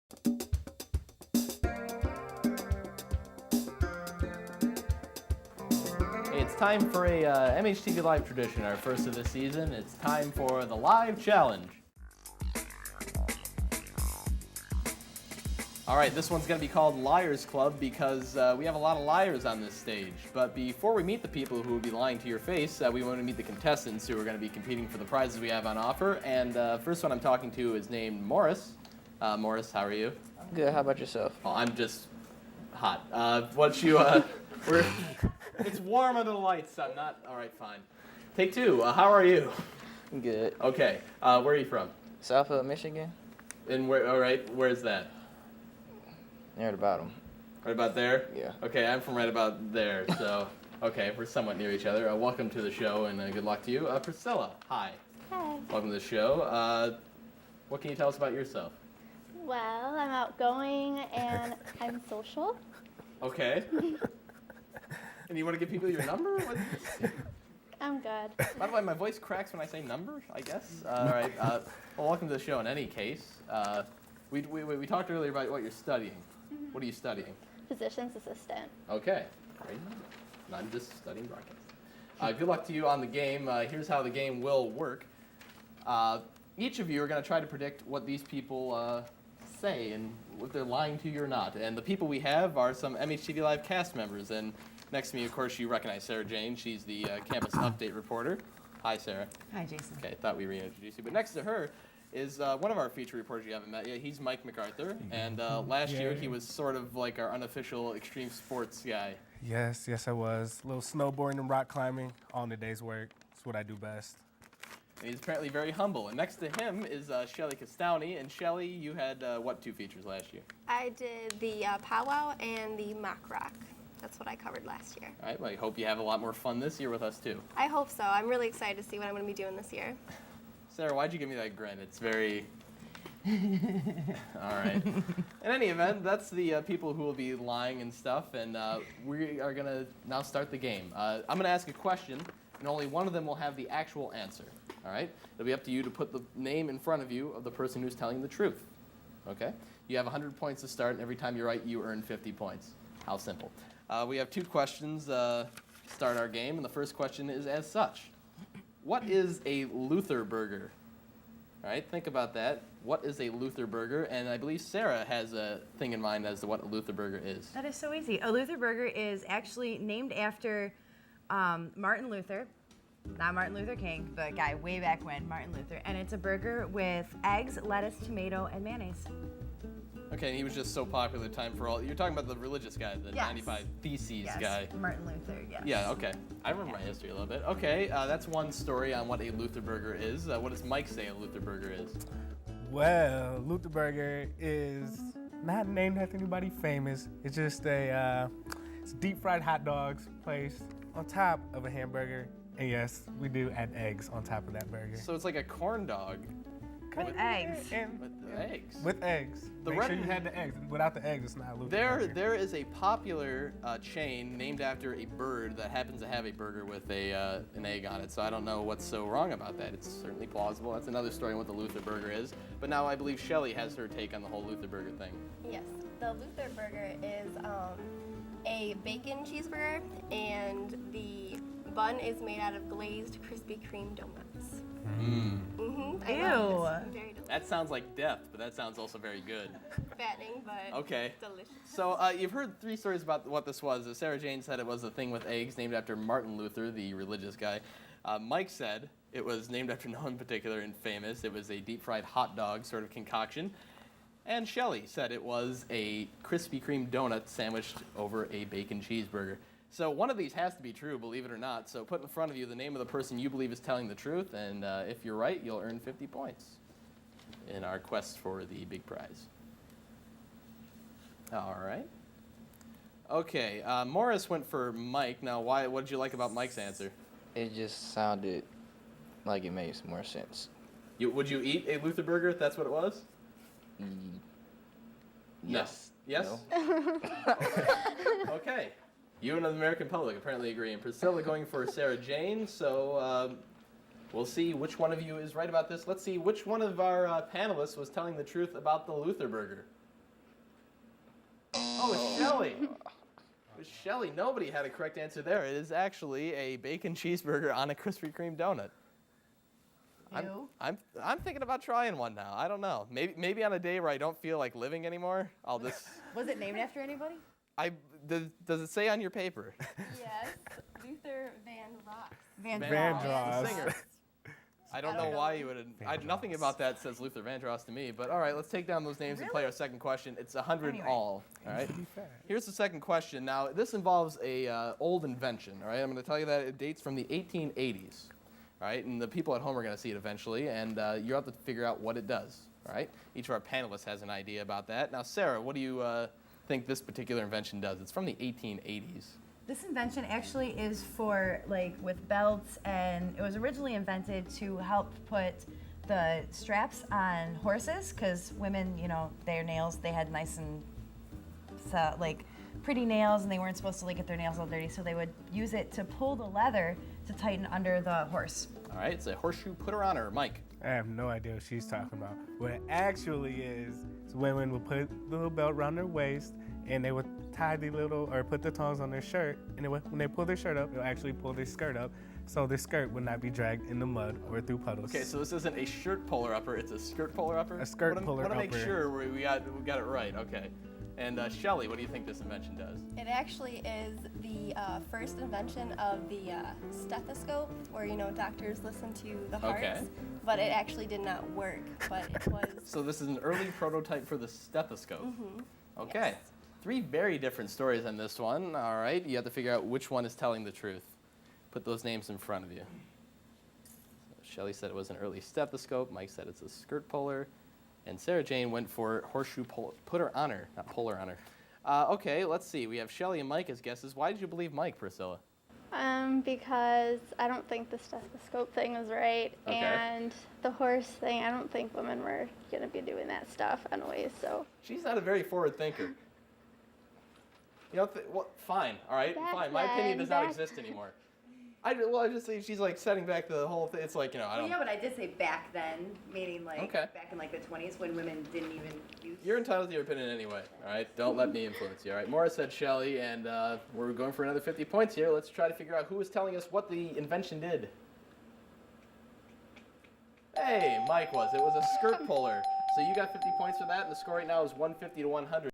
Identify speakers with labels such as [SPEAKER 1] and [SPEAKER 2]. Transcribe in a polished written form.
[SPEAKER 1] Hey, it's time for a MHTV Live tradition, our first of the season. It's time for the Live Challenge. All right, this one's going to be called Liars Club because we have a lot of liars on this stage. But before we meet the people who will be lying to your face, we want to meet the contestants who are going to be competing for the prizes we have on offer. And first one I'm talking to is named Morris. Morris, how are you?
[SPEAKER 2] I'm good. How about yourself?
[SPEAKER 1] Oh, I'm just hot. It's warm under the lights. I'm not. All right, fine. Take two. How are you?
[SPEAKER 2] I'm good.
[SPEAKER 1] Okay. Where are you from?
[SPEAKER 2] Southfield, Michigan.
[SPEAKER 1] And where? All right. Where's that?
[SPEAKER 2] Near the bottom.
[SPEAKER 1] Right about there?
[SPEAKER 2] Yeah.
[SPEAKER 1] Okay, I'm from right about there, so okay, we're somewhat near each other. Welcome to the show, and good luck to you. Priscilla, hi.
[SPEAKER 3] Hi.
[SPEAKER 1] Welcome to the show. What can you tell us about yourself?
[SPEAKER 3] Well, I'm outgoing and I'm social.
[SPEAKER 1] Okay. And you want to give people your number?
[SPEAKER 3] I'm good.
[SPEAKER 1] By the way, my voice cracks when I say number, I guess. All right. Well, welcome to the show in any case. We talked earlier about what you're studying.
[SPEAKER 3] Mm-hmm.
[SPEAKER 1] What are you studying?
[SPEAKER 3] Physician's assistant.
[SPEAKER 1] Okay. Great. I'm just studying broadcast. Good luck to you on the game. Here's how the game will work. Each of you are going to try to predict what these people say and if they're lying to you or not. And the people we have are some MHTV Live cast members. And next to me, of course, you recognize Sarah Jane. She's the campus update reporter. Hi, Sarah.
[SPEAKER 4] Hi, Jason.
[SPEAKER 1] Okay, thought we reintroduced you. But next to her is one of our feature reporters you haven't met yet. He's Mike MacArthur. And last year, he was sort of like our unofficial extreme sports guy.
[SPEAKER 5] Yes, I was. A little snowboarding and rock climbing, all in a day's work. That's what I do best.
[SPEAKER 1] And he's apparently very humble. And next to him is Shelly Castowny. And Shelly, you had what two features last year?
[SPEAKER 6] I did the powwow and the mock rock. That's what I covered last year.
[SPEAKER 1] All right, well, I hope you have a lot more fun this year with us, too.
[SPEAKER 6] I hope so. I'm really excited to see what I'm going to be doing this year.
[SPEAKER 1] Sarah, why'd you give me that grin? It's very... All right. In any event, that's the people who will be lying and stuff, and we are going to now start the game. I'm going to ask a question, and only one of them will have the actual answer. All right? It'll be up to you to put the name in front of you of the person who's telling the truth. Okay? You have 100 points to start, and every time you're right, you earn 50 points. How simple. We have two questions to start our game, and the first question is as such. What is a Luther burger? All right, think about that. What is a Luther burger? And I believe Sarah has a thing in mind as to what a Luther burger is.
[SPEAKER 4] That is so easy. A Luther burger is actually named after Martin Luther. Not Martin Luther King, the guy way back when, Martin Luther. And it's a burger with eggs, lettuce, tomato, and mayonnaise.
[SPEAKER 1] Okay, and he was just so popular time for all. You're talking about the religious guy, the
[SPEAKER 4] Yes.
[SPEAKER 1] 95 Theses
[SPEAKER 4] Yes,
[SPEAKER 1] guy.
[SPEAKER 4] Martin Luther, yes.
[SPEAKER 1] Yeah, okay. I remember my history a little bit. Okay, that's one story on what a Luther burger is. What does Mike say a Luther burger is?
[SPEAKER 5] Well, Luther Burger is not named after anybody famous. It's just it's deep fried hot dogs placed on top of a hamburger. And yes, we do add eggs on top of that burger.
[SPEAKER 1] So it's like a corn dog.
[SPEAKER 4] With eggs.
[SPEAKER 1] With eggs.
[SPEAKER 5] With eggs. Make sure you had the eggs. Without the eggs, it's not a Luther Burger.
[SPEAKER 1] There is a popular chain named after a bird that happens to have a burger with an egg on it. So I don't know what's so wrong about that. It's certainly plausible. That's another story on what the Luther burger is. But now I believe Shelly has her take on the whole Luther burger thing.
[SPEAKER 6] Yes, the Luther burger is a bacon cheeseburger, and the bun is made out of glazed Krispy Kreme donuts.
[SPEAKER 4] Ew.
[SPEAKER 6] Very delicious.
[SPEAKER 1] That sounds like death, but that sounds also very good.
[SPEAKER 6] Fattening, but
[SPEAKER 1] Okay.
[SPEAKER 6] delicious.
[SPEAKER 1] So you've heard three stories about what this was. Sarah Jane said it was a thing with eggs named after Martin Luther, the religious guy. Mike said it was named after no one in particular and famous. It was a deep-fried hot dog sort of concoction. And Shelly said it was a Krispy Kreme donut sandwiched over a bacon cheeseburger. So one of these has to be true, believe it or not. So put in front of you the name of the person you believe is telling the truth, and if you're right, you'll earn 50 points in our quest for the big prize. All right. Okay, Morris went for Mike. Now, what did you like about Mike's answer?
[SPEAKER 2] It just sounded like it made more sense.
[SPEAKER 1] Would you eat a Luther burger if that's what it was?
[SPEAKER 2] Yes.
[SPEAKER 1] Yes?
[SPEAKER 2] No.
[SPEAKER 1] Okay. You and the American public apparently agree. And Priscilla going for Sarah Jane. So we'll see which one of you is right about this. Let's see which one of our panelists was telling the truth about the Luther burger. Oh, Shelly. Shelly, nobody had a correct answer there. It is actually a bacon cheeseburger on a Krispy Kreme donut. I'm thinking about trying one now. I don't know. Maybe on a day where I don't feel like living anymore, I'll just.
[SPEAKER 4] Was it named after anybody?
[SPEAKER 1] Does it say on your paper?
[SPEAKER 6] Yes, Luther Vandross.
[SPEAKER 5] Vandross.
[SPEAKER 1] The singer. I don't know why you would. Nothing about that says Luther Vandross to me. But all right, let's take down those names and play our second question. It's 100
[SPEAKER 4] Anyway.
[SPEAKER 1] all. All right. Here's the second question. Now this involves a old invention. All right. I'm going to tell you that it dates from the 1880s. All right. And the people at home are going to see it eventually, and you have to figure out what it does. All right. Each of our panelists has an idea about that. Now, Sarah, what do you think this particular invention does? It's from the 1880s.
[SPEAKER 4] This invention actually is for like with belts, and it was originally invented to help put the straps on horses because women, you know, their nails, they had nice and like pretty nails, and they weren't supposed to like get their nails all dirty, so they would use it to pull the leather to tighten under the horse.
[SPEAKER 1] All right. It's a horseshoe putter-oner. Mike.
[SPEAKER 5] I have no idea what she's talking about. What it actually is women will put the little belt around their waist, and they would tie the little, or put the tongs on their shirt, and when they pull their shirt up, it'll actually pull their skirt up, so their skirt would not be dragged in the mud or through puddles.
[SPEAKER 1] Okay, so this isn't a shirt puller upper; it's a skirt puller upper.
[SPEAKER 5] A skirt puller upper.
[SPEAKER 1] I want to make sure we got it right. Okay. And Shelly, what do you think this invention does?
[SPEAKER 6] It actually is the first invention of the stethoscope, where doctors listen to the hearts.
[SPEAKER 1] Okay.
[SPEAKER 6] But it actually did not work. But it was.
[SPEAKER 1] So this is an early prototype for the stethoscope.
[SPEAKER 6] Mm-hmm.
[SPEAKER 1] Okay.
[SPEAKER 6] Yes.
[SPEAKER 1] 3 very different stories on this one. All right. You have to figure out which one is telling the truth. Put those names in front of you. So Shelly said it was an early stethoscope. Mike said it's a skirt puller. And Sarah Jane went for horseshoe putter-oner, not puller-oner. Okay, let's see. We have Shelly and Mike as guesses. Why did you believe Mike, Priscilla?
[SPEAKER 3] Because I don't think the stethoscope thing was right,
[SPEAKER 1] Okay.
[SPEAKER 3] and the horse thing, I don't think women were going to be doing that stuff anyways, so.
[SPEAKER 1] She's not a very forward thinker. You know, fine, all right,
[SPEAKER 3] Back
[SPEAKER 1] fine. My opinion
[SPEAKER 3] then,
[SPEAKER 1] does not
[SPEAKER 3] back-
[SPEAKER 1] exist anymore. I just say she's like setting back the whole thing. It's like, I
[SPEAKER 4] Well,
[SPEAKER 1] don't.
[SPEAKER 4] yeah, but I did say back then, meaning like
[SPEAKER 1] Okay.
[SPEAKER 4] back in like the 20s when women didn't even use.
[SPEAKER 1] You're entitled to your opinion anyway, all right? Don't let me influence you, all right? Maura said Shelly, and we're going for another 50 points here. Let's try to figure out who is telling us what the invention did. Hey, Mike was. It was a skirt puller. So you got 50 points for that, and the score right now is 150 to 100.